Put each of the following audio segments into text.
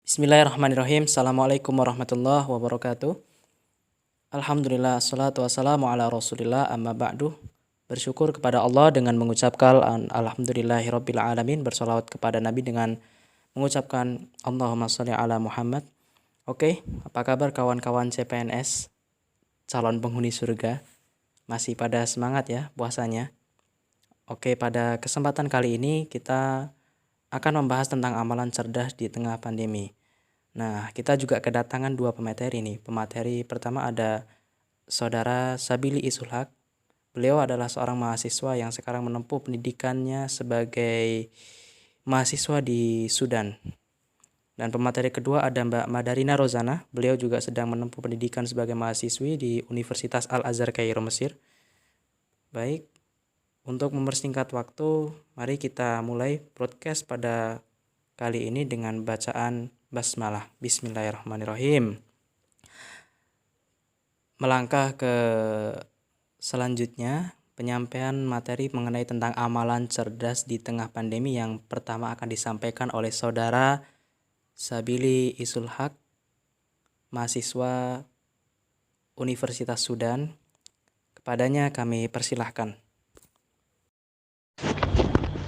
Bismillahirrahmanirrahim. Assalamualaikum warahmatullahi wabarakatuh. Alhamdulillah, assalatu wassalamu ala rasulillah, amma ba'du. Bersyukur kepada Allah dengan mengucapkan alhamdulillahirabbil alamin, bersolawat kepada Nabi dengan mengucapkan Allahumma sholli ala Muhammad. Oke, apa kabar kawan-kawan CPNS, calon penghuni surga? Masih pada semangat ya puasanya? Oke, pada kesempatan kali ini kita akan membahas tentang amalan cerdas di tengah pandemi. Nah, kita juga kedatangan dua pemateri nih. Pemateri pertama ada Saudara Sabili Isulhaq. Beliau adalah seorang mahasiswa yang sekarang menempuh pendidikannya sebagai mahasiswa di Sudan. Dan pemateri kedua ada Mbak Madarina Rozana. Beliau juga sedang menempuh pendidikan sebagai mahasiswi di Universitas Al-Azhar Kairo, Mesir. Baik, untuk mempersingkat waktu, mari kita mulai broadcast pada kali ini dengan bacaan basmalah. Bismillahirrahmanirrahim. Melangkah ke selanjutnya, penyampaian materi mengenai tentang amalan cerdas di tengah pandemi yang pertama akan disampaikan oleh Saudara Sabili Isulhaq, mahasiswa Universitas Sudan. Kepadanya kami persilahkan.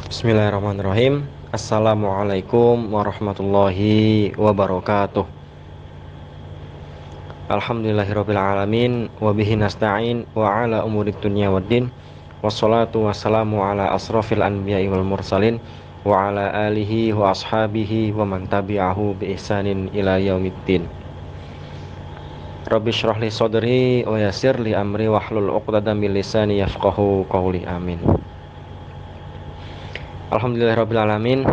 Bismillahirrahmanirrahim. Assalamualaikum warahmatullahi wabarakatuh. Alhamdulillahirabbil alamin wa bihi nasta'in wa ala umurid dunya waddin. Wassalatu wassalamu ala asrafil anbiya'i wal mursalin wa ala alihi wa ashabihi wa man tabi'ahu bi ihsanin ila yaumiddin. Rabbi shrah li sadri wa yassir li amri wahlul 'uqdatam min lisani yafqahu qawli. Amin. Alhamdulillahirabbil alamin.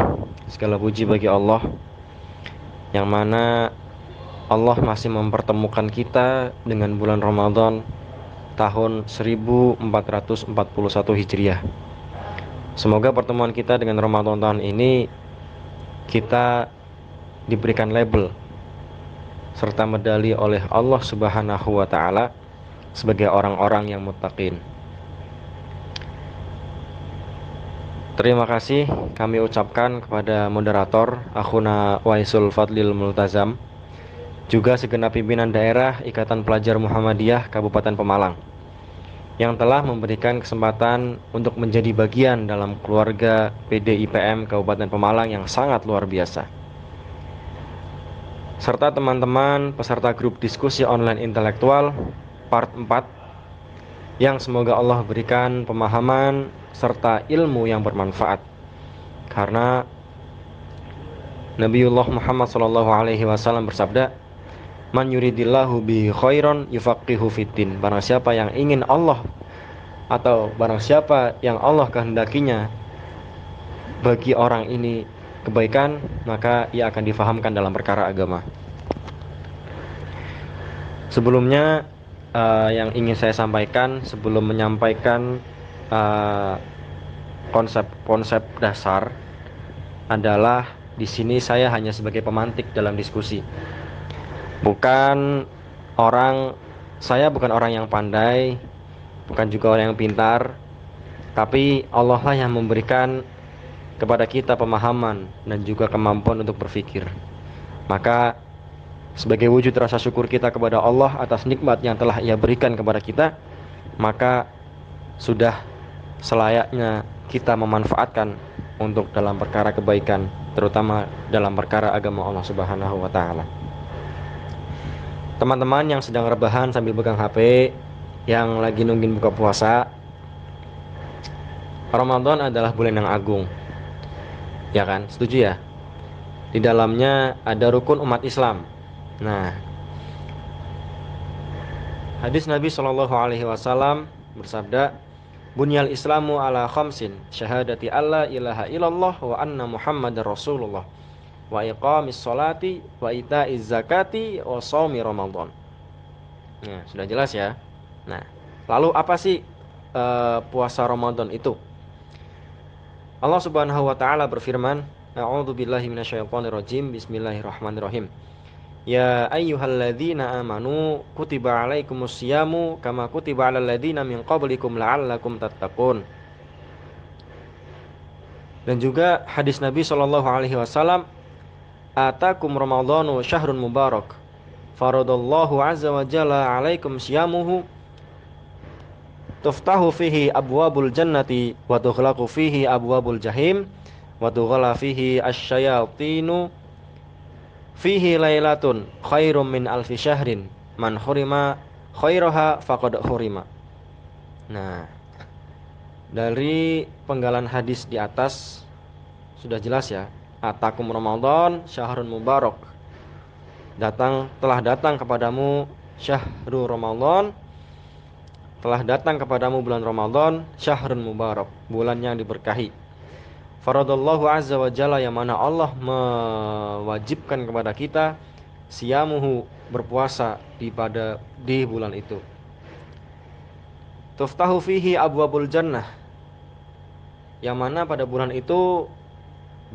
Segala puji bagi Allah yang mana Allah masih mempertemukan kita dengan bulan Ramadan tahun 1441 Hijriah. Semoga pertemuan kita dengan Ramadan tahun ini kita diberikan label serta medali oleh Allah Subhanahu wa taala sebagai orang-orang yang muttaqin. Terima kasih kami ucapkan kepada moderator Akhuna Waisul Fadlil Multazam, juga segenap pimpinan daerah Ikatan Pelajar Muhammadiyah Kabupaten Pemalang yang telah memberikan kesempatan untuk menjadi bagian dalam keluarga PDIPM Kabupaten Pemalang yang sangat luar biasa, serta teman-teman peserta grup diskusi online intelektual part 4 yang semoga Allah berikan pemahaman serta ilmu yang bermanfaat, karena Nabiullah Muhammad SAW bersabda, man yuridillahu bi khairan yufaqihu fiddin. Barang siapa yang ingin Allah atau barang siapa yang Allah kehendakinya bagi orang ini kebaikan, maka ia akan difahamkan dalam perkara agama. Sebelumnya yang ingin saya sampaikan sebelum menyampaikan konsep-konsep dasar adalah di sini saya hanya sebagai pemantik dalam diskusi. Saya bukan orang yang pandai, bukan juga orang yang pintar, tapi Allah lah yang memberikan kepada kita pemahaman dan juga kemampuan untuk berpikir. Maka sebagai wujud rasa syukur kita kepada Allah atas nikmat yang telah Ia berikan kepada kita, maka sudah selayaknya kita memanfaatkan untuk dalam perkara kebaikan, terutama dalam perkara agama Allah Subhanahu wa taala. Teman-teman yang sedang rebahan sambil pegang HP, yang lagi nungguin buka puasa, Ramadan adalah bulan yang agung, ya kan? Setuju ya? Di dalamnya ada rukun umat Islam. Nah, hadis Nabi SAW bersabda, bunyal islamu ala khamsin, syahadati alla ilaha illallah wa anna muhammadar rasulullah, wa iqamis sholati wa ita'iz zakati wa shaumi ramadan. Nah, sudah jelas ya. Nah, lalu apa sih puasa Ramadan itu? Allah Subhanahu wa taala berfirman, a'udzubillahi minasyaitonirrajim, bismillahirrahmanirrahim. Ya ayyuhalladzina amanu kutiba alaikumus syamu kama kutiba alal ladzina min qablikum la'allakum tattaqun. Dan juga hadis Nabi Shallallahu Alaihi Wasallam, atakum Ramadhanu syahrun mubarak, faradallahu azza wa jalla alaikum siyamuhu, tuftahu fihi abwabul jannati wa tughlaqu fihi abwabul jahim wa tughala fihi asyayatinu, fihi lailatun khairum min alfi syahrin, man hurima khairaha faqad hurima. Nah, dari penggalan hadis di atas sudah jelas ya. Atakum Ramadan syahrun mubarak. Telah datang kepadamu syahrul Ramadan. Telah datang kepadamu bulan Ramadan, syahrun mubarak, bulan yang diberkahi. Faradallahu azza wa jalla, yang mana Allah mewajibkan kepada kita siyamuhu, berpuasa di bulan itu. Tuftahu fihi abwabul jannah, yang mana pada bulan itu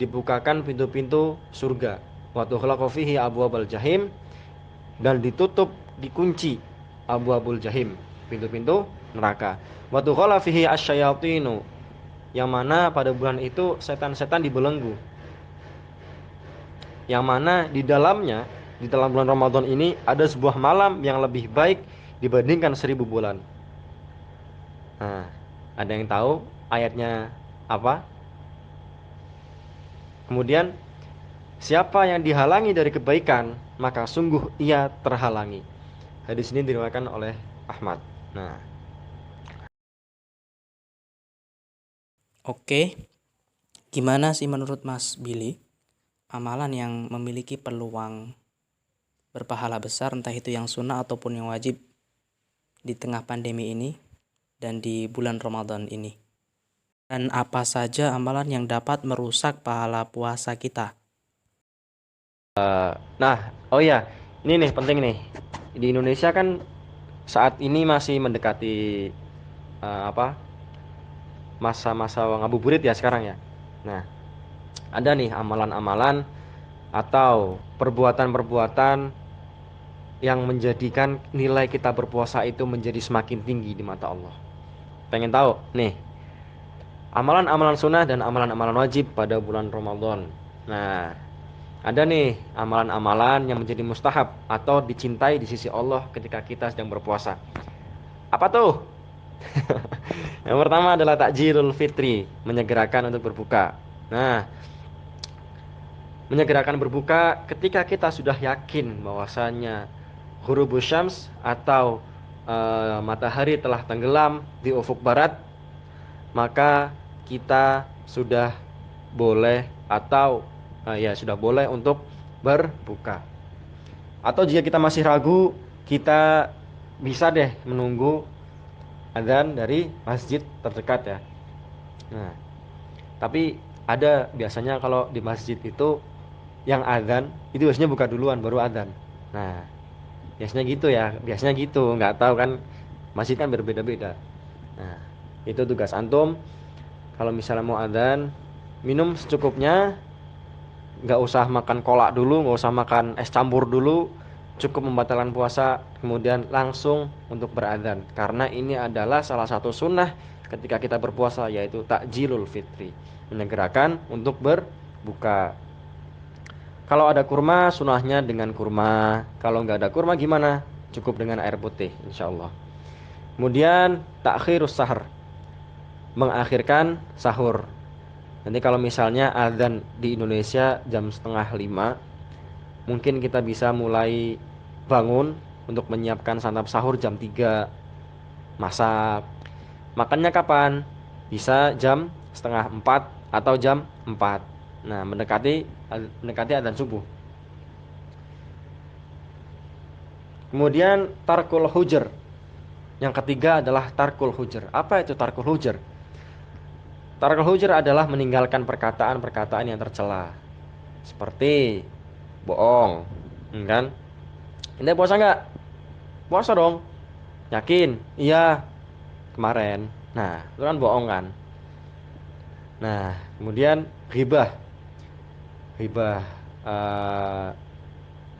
dibukakan pintu-pintu surga. Wa tughlaqu fihi abwabul jahim, dan ditutup, dikunci abwabul jahim, pintu-pintu neraka. Wa tughala fihi asyayatinu, yang mana pada bulan itu setan-setan dibelenggu. Yang mana di dalamnya, di dalam bulan Ramadan ini ada sebuah malam yang lebih baik dibandingkan 1000 bulan. Nah, ada yang tahu ayatnya apa? Kemudian, siapa yang dihalangi dari kebaikan, maka sungguh ia terhalangi. Hadis ini diriwayatkan oleh Ahmad. Nah, Oke, gimana sih menurut Mas Billy amalan yang memiliki peluang berpahala besar, entah itu yang sunnah ataupun yang wajib di tengah pandemi ini dan di bulan Ramadan ini? Dan apa saja amalan yang dapat merusak pahala puasa kita? nah, oh ya, ini nih penting nih. Di Indonesia kan saat ini masih mendekati masa-masa ngabuburit ya sekarang ya. Nah, ada nih amalan-amalan atau perbuatan-perbuatan yang menjadikan nilai kita berpuasa itu menjadi semakin tinggi di mata Allah. Pengen tahu? Nih, amalan-amalan sunnah dan amalan-amalan wajib pada bulan Ramadan. Nah, ada nih amalan-amalan yang menjadi mustahab atau dicintai di sisi Allah ketika kita sedang berpuasa. Apa tuh? Yang pertama adalah takjilul fitri, menyegerakan untuk berbuka. Nah, menyegerakan berbuka ketika kita sudah yakin bahwasanya ghurubus syams atau matahari telah tenggelam di ufuk barat, maka kita sudah boleh atau sudah boleh untuk berbuka. Atau jika kita masih ragu, kita bisa deh menunggu adzan dari masjid terdekat ya. Nah, tapi ada biasanya kalau di masjid itu yang adzan itu biasanya buka duluan baru adzan. Nah, biasanya gitu ya, biasanya gitu, nggak tahu kan, masjid kan berbeda-beda. Nah, itu tugas antum. Kalau misalnya mau adzan, minum secukupnya, nggak usah makan kolak dulu, nggak usah makan es campur dulu, cukup membatalkan puasa, kemudian langsung untuk beradzan. Karena ini adalah salah satu sunnah ketika kita berpuasa, yaitu takjilul fitri, menyegerakan untuk berbuka. Kalau ada kurma, sunnahnya dengan kurma. Kalau nggak ada kurma gimana? Cukup dengan air putih, insya Allah. Kemudian takhirus sahur, mengakhirkan sahur. Nanti kalau misalnya adzan di Indonesia jam 4:30, mungkin kita bisa mulai bangun untuk menyiapkan santap sahur jam 3. Masak. Makannya kapan? Bisa jam 3:30 atau jam 4. Nah, mendekati adzan subuh. Kemudian tarkul hujr. Yang ketiga adalah tarkul hujr. Apa itu tarkul hujr? Tarkul hujr adalah meninggalkan perkataan-perkataan yang tercela. Seperti bohong, kan? Ente puasa nggak? Puasa dong. Yakin? Iya. Kemarin. Nah, itu kan bohong kan? Nah, kemudian ghibah. Ghibah,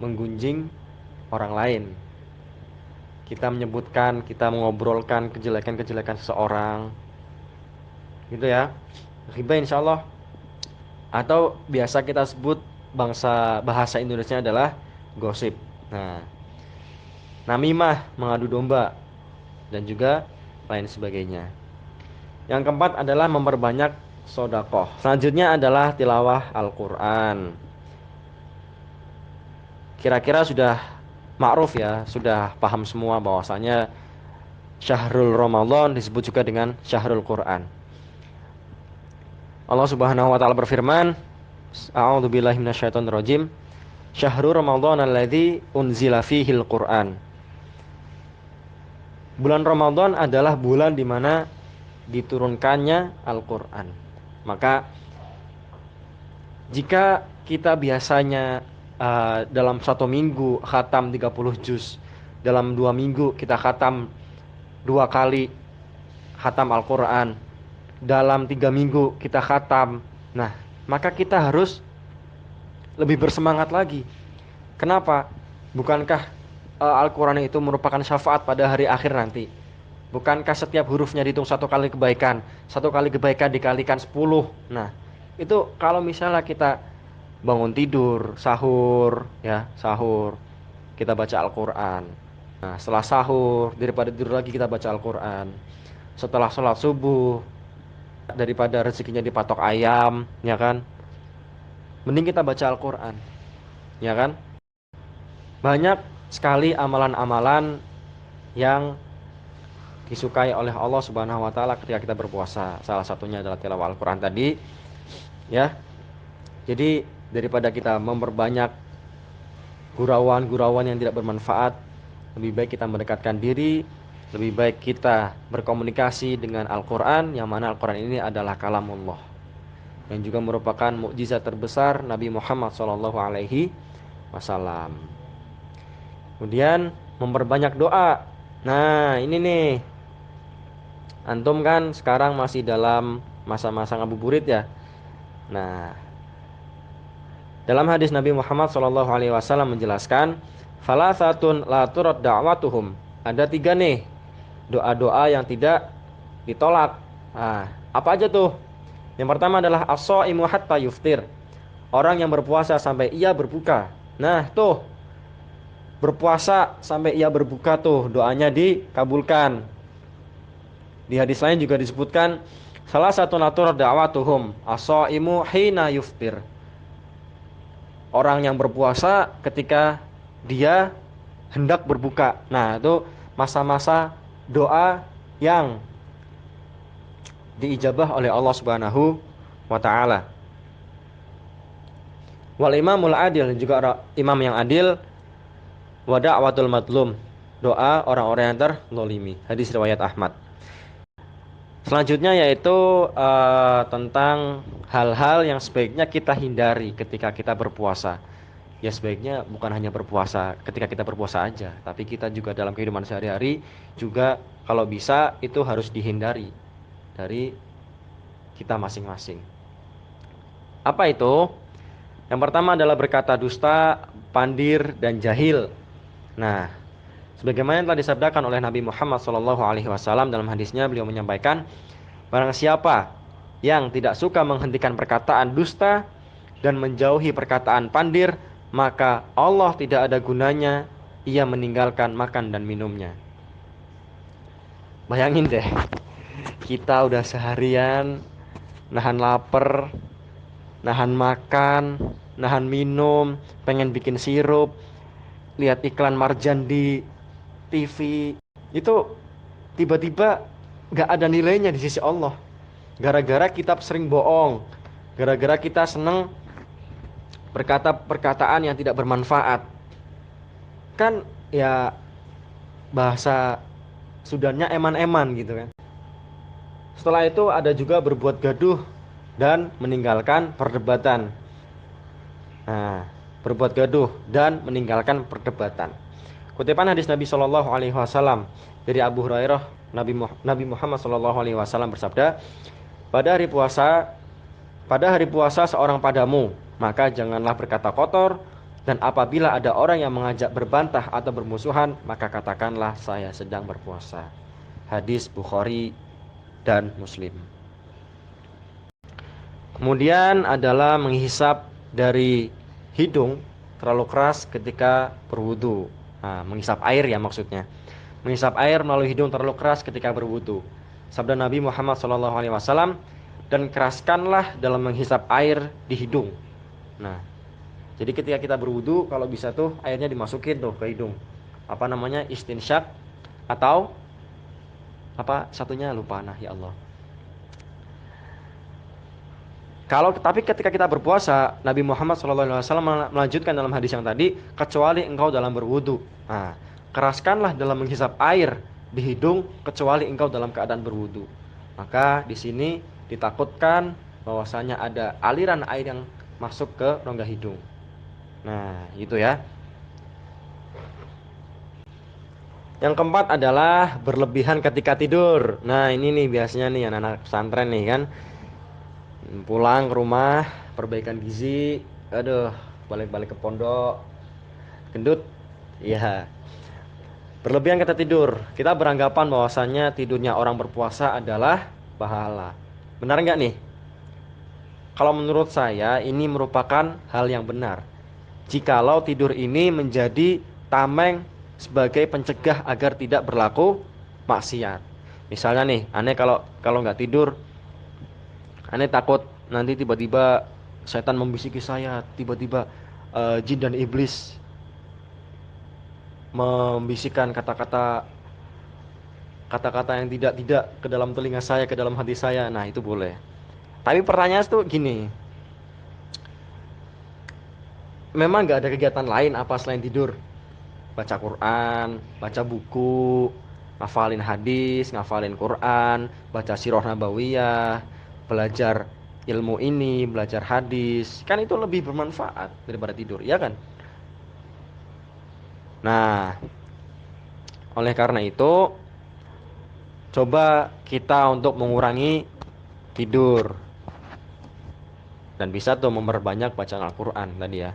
menggunjing orang lain. Kita menyebutkan, kita mengobrolkan kejelekan-kejelekan seseorang, gitu ya. Ghibah insya Allah atau biasa kita sebut bahasa Indonesia adalah gosip. Nah, namimah, mengadu domba, dan juga lain sebagainya. Yang keempat adalah memperbanyak sodakoh. Selanjutnya adalah tilawah Al-Quran. Kira-kira sudah ma'ruf ya, sudah paham semua bahwasanya Syahrul Ramadan disebut juga dengan Syahrul Quran. Allah Subhanahu wa taala berfirman, A'udzubillahi minasyaitonirrajim. Syahrul Ramadan alladzi unzila fihil Quran. Bulan Ramadan adalah bulan di mana diturunkannya Al-Quran. Maka jika kita biasanya dalam satu minggu khatam 30 juz, dalam 2 minggu kita khatam 2 kali khatam Al-Quran, dalam 3 minggu kita khatam. Nah, maka kita harus lebih bersemangat lagi. Kenapa? Bukankah Al-Quran itu merupakan syafaat pada hari akhir nanti? Bukankah setiap hurufnya dihitung 1 kali kebaikan, 1 kali kebaikan dikalikan 10? Nah, itu kalau misalnya kita bangun tidur, sahur, kita baca Al-Quran. Nah, setelah sahur, daripada tidur lagi kita baca Al-Quran. Setelah sholat subuh, daripada rezekinya dipatok ayam, ya kan? Mending kita baca Al-Quran, ya kan? Banyak sekali amalan-amalan yang disukai oleh Allah Subhanahu wa taala ketika kita berpuasa. Salah satunya adalah tilawah Al-Qur'an tadi, ya. Jadi daripada kita memperbanyak gurauan-gurauan yang tidak bermanfaat, lebih baik kita mendekatkan diri, lebih baik kita berkomunikasi dengan Al-Qur'an, yang mana Al-Qur'an ini adalah kalamullah, yang juga merupakan mukjizat terbesar Nabi Muhammad SAW. Kemudian memperbanyak doa. Nah, ini nih, antum kan sekarang masih dalam masa-masa ngabuburit ya. Nah, dalam hadis Nabi Muhammad SAW menjelaskan, falathatun la turad da'watuhum. Ada 3 nih doa-doa yang tidak ditolak. Nah, apa aja tuh? Yang pertama adalah as-shaimu hatta yuftir. Orang yang berpuasa sampai ia berbuka. Nah, tuh berpuasa sampai ia berbuka tuh doanya dikabulkan. Di hadis lain juga disebutkan, salah satu natur da'watuhum as-shaimu hina yuftir. Orang yang berpuasa ketika dia hendak berbuka. Nah, itu masa-masa doa yang diijabah oleh Allah Subhanahu wa taala. Wal imamul adil, juga imam yang adil, wa da'watul madlum, doa orang-orang yang terzalimi. Hadis riwayat Ahmad. Selanjutnya yaitu tentang hal-hal yang sebaiknya kita hindari ketika kita berpuasa. Ya, sebaiknya bukan hanya berpuasa ketika kita berpuasa aja, tapi kita juga dalam kehidupan sehari-hari juga kalau bisa itu harus dihindari dari kita masing-masing. Apa itu? Yang pertama adalah berkata dusta, pandir, dan jahil. Nah, sebagaimana yang telah disabdakan oleh Nabi Muhammad SAW dalam hadisnya, beliau menyampaikan, barang siapa yang tidak suka menghentikan perkataan dusta dan menjauhi perkataan pandir, maka Allah tidak ada gunanya ia meninggalkan makan dan minumnya. Bayangin deh, kita udah seharian nahan lapar, nahan makan, nahan minum, pengen bikin sirup, lihat iklan marjan di TV, itu tiba-tiba gak ada nilainya di sisi Allah, gara-gara kita sering bohong, gara-gara kita seneng berkata perkataan yang tidak bermanfaat. Kan ya bahasa Sudannya eman-eman gitu kan. Setelah itu ada juga berbuat gaduh dan meninggalkan perdebatan. Nah, berbuat gaduh dan meninggalkan perdebatan. Kutipan hadis Nabi SAW dari Abu Hurairah, Nabi Muhammad SAW bersabda, pada hari puasa seorang padamu, maka janganlah berkata kotor, dan apabila ada orang yang mengajak berbantah atau bermusuhan, maka katakanlah saya sedang berpuasa. Hadis Bukhari dan Muslim. Kemudian adalah menghisap dari hidung terlalu keras ketika berwudu. Nah, menghisap air ya maksudnya. Menghisap air melalui hidung terlalu keras ketika berwudu. Sabda Nabi Muhammad SAW, dan keraskanlah dalam menghisap air di hidung. Nah, jadi ketika kita berwudu, kalau bisa tuh airnya dimasukin tuh ke hidung. Apa namanya? Istinsyak atau apa satunya lupa, nah ya Allah. Tapi ketika kita berpuasa, Nabi Muhammad SAW melanjutkan dalam hadis yang tadi, kecuali engkau dalam berwudu. Nah, keraskanlah dalam menghisap air di hidung kecuali engkau dalam keadaan berwudu. Maka di sini ditakutkan bahwasanya ada aliran air yang masuk ke rongga hidung. Nah, itu ya. Yang keempat adalah berlebihan ketika tidur. Nah, ini nih biasanya nih anak-anak pesantren nih kan, pulang ke rumah, perbaikan gizi, aduh, balik-balik ke pondok, gendut, iya. Berlebihan kita tidur, kita beranggapan bahwasannya tidurnya orang berpuasa adalah pahala. Benar nggak nih? Kalau menurut saya ini merupakan hal yang benar. Jikalau tidur ini menjadi tameng sebagai pencegah agar tidak berlaku maksiat. Misalnya nih, aneh kalau nggak tidur, aneh takut nanti tiba-tiba setan membisiki saya, tiba-tiba jin dan iblis membisikkan kata-kata yang tidak ke dalam telinga saya, ke dalam hati saya. Nah, itu boleh. Tapi pertanyaan itu gini, memang nggak ada kegiatan lain apa selain tidur? Baca Quran, baca buku, ngafalin hadis, ngafalin Quran, baca sirah nabawiyah, belajar ilmu ini, belajar hadis, kan itu lebih bermanfaat daripada tidur, ya kan? Nah, oleh karena itu, coba kita untuk mengurangi tidur. Dan bisa tuh memperbanyak bacaan Al-Quran tadi ya.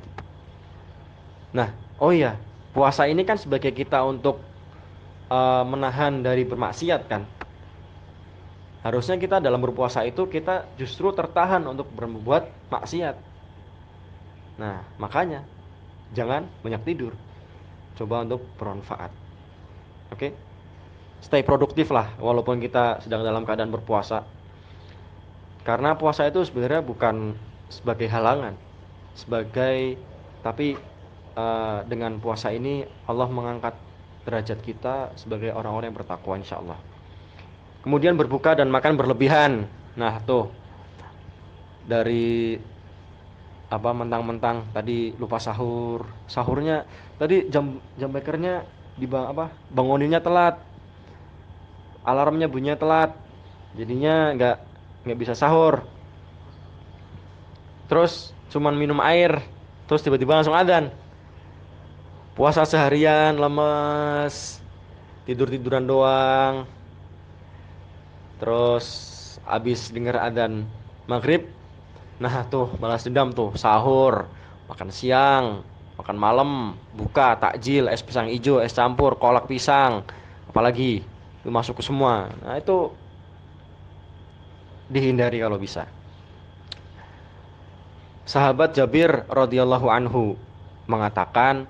Nah, oh iya, puasa ini kan sebagai kita untuk menahan dari bermaksiat kan. Harusnya kita dalam berpuasa itu kita justru tertahan untuk berbuat maksiat. Nah, makanya jangan banyak tidur. Coba untuk bermanfaat. Oke? Stay produktif lah walaupun kita sedang dalam keadaan berpuasa. Karena puasa itu sebenarnya bukan sebagai halangan, tapi dengan puasa ini Allah mengangkat derajat kita sebagai orang-orang yang bertakwa insyaallah. Kemudian berbuka dan makan berlebihan. Nah, tuh dari apa mentang-mentang tadi lupa sahur. Sahurnya tadi jam bekernya banguninnya telat. Alarmnya bunyinya telat. Jadinya nggak bisa sahur. Terus cuman minum air, terus tiba-tiba langsung adzan. Puasa seharian lemes, tidur-tiduran doang. Terus abis denger adzan maghrib, nah tuh balas dendam tuh, sahur, makan siang, makan malam, buka, takjil, es pisang hijau, es campur, kolak pisang, apalagi itu masuk ke semua. Nah, itu dihindari kalau bisa. Sahabat Jabir radhiyallahu anhu mengatakan,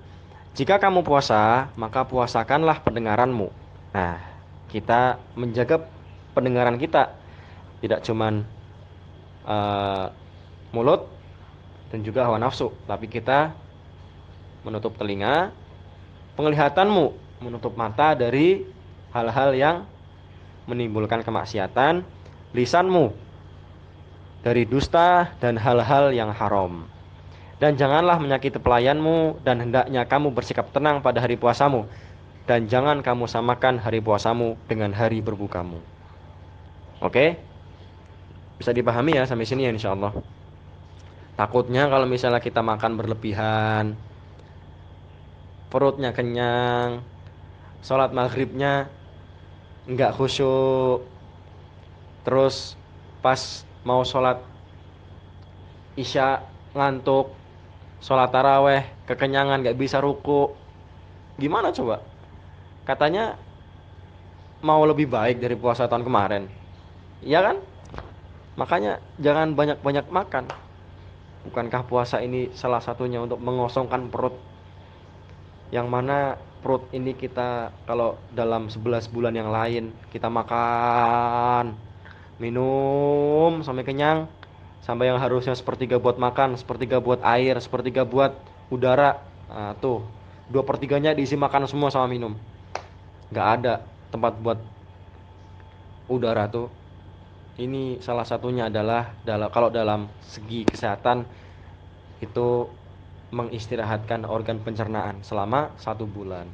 jika kamu puasa, maka puasakanlah pendengaranmu. Nah, kita menjaga pendengaran kita, tidak cuman mulut dan juga hawa nafsu, tapi kita menutup telinga, penglihatanmu, menutup mata dari hal-hal yang menimbulkan kemaksiatan, lisanmu dari dusta dan hal-hal yang haram. Dan janganlah menyakiti pelayanmu, dan hendaknya kamu bersikap tenang pada hari puasamu, dan jangan kamu samakan hari puasamu dengan hari berbukamu. Oke? Bisa dipahami ya sampai sini ya insyaallah. Takutnya kalau misalnya kita makan berlebihan, perutnya kenyang, sholat maghribnya enggak khusyuk, terus pas mau sholat isya ngantuk, sholat taraweh kekenyangan enggak bisa ruku, gimana coba? Katanya mau lebih baik dari puasa tahun kemarin, iya kan? Makanya jangan banyak-banyak makan. Bukankah puasa ini salah satunya untuk mengosongkan perut? Yang mana perut ini kita kalau dalam 11 bulan yang lain kita makan, minum sampai kenyang, sampai yang harusnya sepertiga buat makan, sepertiga buat air, sepertiga buat udara. Nah, tuh 2/3-nya diisi makan semua sama minum. Nggak ada tempat buat udara tuh. Ini salah satunya adalah kalau dalam segi kesehatan itu mengistirahatkan organ pencernaan selama 1 bulan.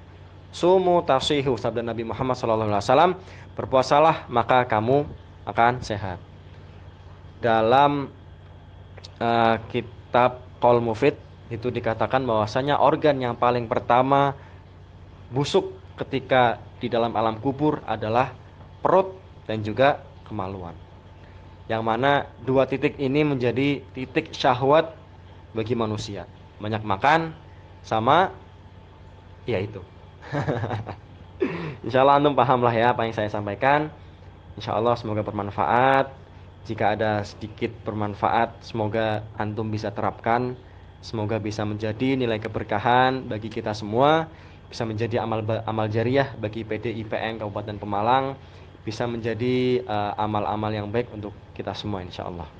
Sumu tasihu, sabda Nabi Muhammad SAW, berpuasalah maka kamu akan sehat. Dalam kitab Qaul Mufid itu dikatakan bahwasanya organ yang paling pertama busuk ketika di dalam alam kubur adalah perut dan juga kemaluan. Yang mana 2 titik ini menjadi titik syahwat bagi manusia. Banyak makan sama ya itu. Insya Allah antum paham lah ya apa yang saya sampaikan. Insya Allah semoga bermanfaat. Jika ada sedikit bermanfaat, semoga antum bisa terapkan. Semoga bisa menjadi nilai keberkahan bagi kita semua. Bisa menjadi amal jariah bagi PDIPN Kabupaten Pemalang. Bisa menjadi amal-amal yang baik untuk kita semua insya Allah.